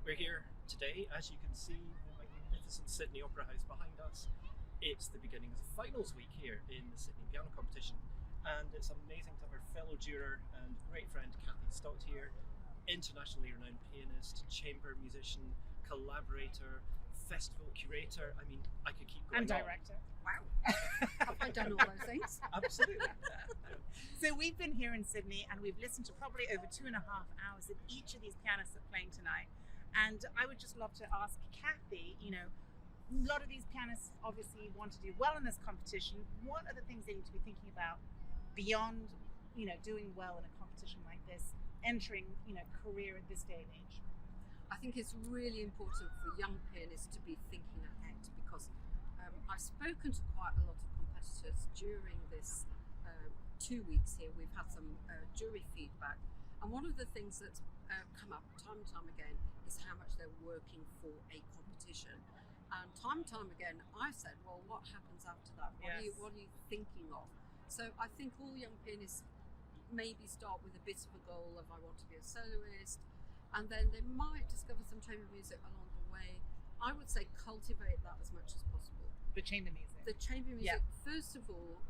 We're here today, as you can see, the magnificent Sydney Opera House behind us. It's the beginning of the finals week here in the Sydney Piano Competition, and it's amazing to have our fellow juror and great friend Kathryn Stott here, internationally renowned pianist, chamber musician, collaborator, festival curator. I mean, I could keep going and director. Wow. Have I done all those things? Absolutely. So we've been here in Sydney and we've listened to probably over 2.5 hours of each of these pianists that are playing tonight. And I would just love to ask Kathy, a lot of these pianists obviously want to do well in this competition. What are the things they need to be thinking about beyond, doing well in a competition like this, entering, career at this day and age? I think it's really important for young pianists to be thinking ahead, because I've spoken to quite a lot of competitors during this 2 weeks here. We've had some jury feedback, and one of the things that's come up time and time again is how much they're working for a competition. And time and time again, I said, well, what happens after that? What are you thinking of? So I think all young pianists maybe start with a bit of a goal of, I want to be a soloist, and then they might discover some chamber music along the way. I would say cultivate that as much as possible. The chamber music. The chamber music, first of all,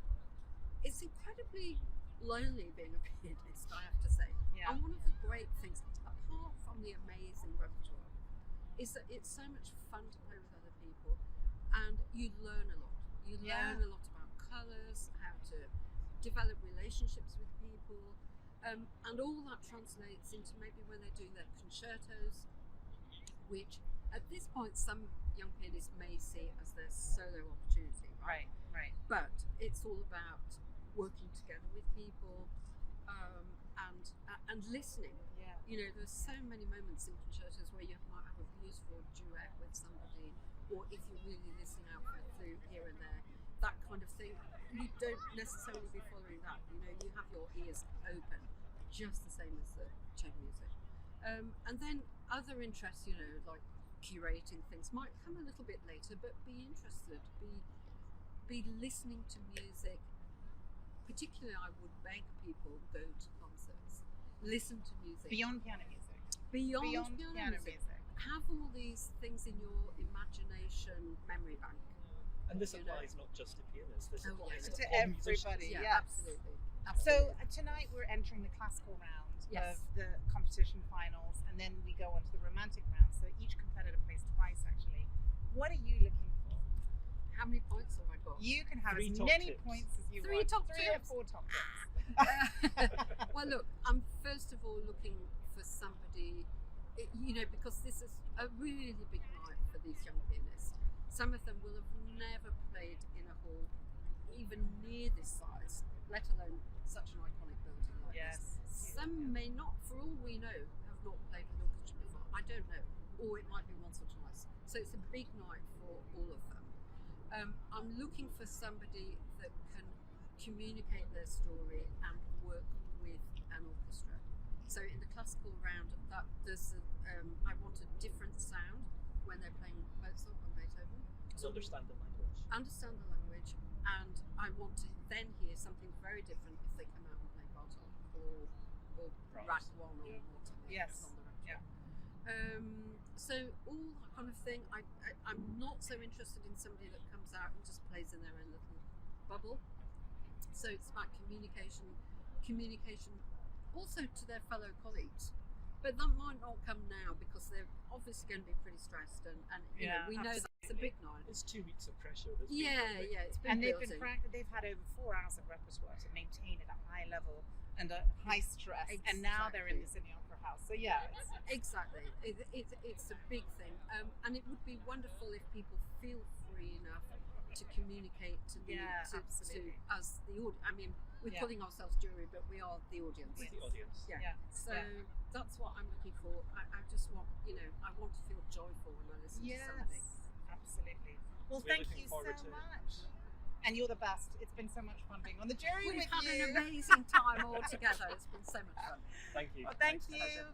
it's incredibly lonely being a pianist, I have to say. Yeah. And one of the great things, apart from the amazing repertoire, is that it's so much fun to play with other people, and you learn a lot. You learn a lot about colours, how to develop relationships with people, and all that translates into maybe when they're doing their concertos, which at this point some young pianists may see as their solo opportunity, right? Right. But it's all about working together with people and listening. Yeah. There's so many moments in concertos where you might have a beautiful duet with somebody, or if you're really listening out for a flute here and there, that kind of thing. You don't necessarily be following that. You have your ears open, just the same as the chamber music. And then other interests, like curating things might come a little bit later, but be interested, be listening to music. Particularly, I would beg people go to concerts, listen to music. Beyond piano music. Beyond piano music. Have all these things in your imagination memory bank. And this applies not just to pianists, this applies to all everybody. musicians. Yeah, absolutely. So tonight we're entering the classical round of the competition finals, and then we go on to the romantic round. So each competitor plays twice, actually. What are you looking for? How many points have I got? You can have Three as top many tips. points as you Three want. top 3 tips. or 4 top tips. Well, look, I'm first of all looking for somebody, because this is a really big night for these young pianists. Some of them will have never played in a hall even near this size, let alone such an iconic building like this. Some may not, for all we know, have not played with orchestra before. I don't know. Or it might be once or twice. So it's a big night for all of them. I'm looking for somebody that can communicate their story and work with an orchestra. So in the classical round, I want a different sound when they're playing Mozart and Beethoven. To understand the language. Understand the language, and I want to then hear something very different if they come out and play Bartok or Rack 1 or whatever. Yes. On the repertoire. So all that kind of thing. I'm not so interested in somebody that comes out and just plays in their own little bubble. So it's about communication also to their fellow colleagues. But that might not come now because they're obviously going to be pretty stressed, and we know that's a big night. It's 2 weeks of pressure. It's been It's been And building. they've had over 4 hours of repertoire to maintain at a high level and a high stress. Exactly. And now they're in the Sydney Opera House. So Exactly. It's a big thing, and it would be wonderful if people feel free enough to communicate to us, the audience. I mean, we're calling ourselves jury, but we are the audience. We're the audience. So that's what I'm looking for. I just want, I want to feel joyful when I listen to something. Absolutely. Well, So thank you so much. And you're the best. It's been so much fun being on the jury We've with had you. an amazing time all together. It's been so much fun. Thank you. Well, thank Thanks. you.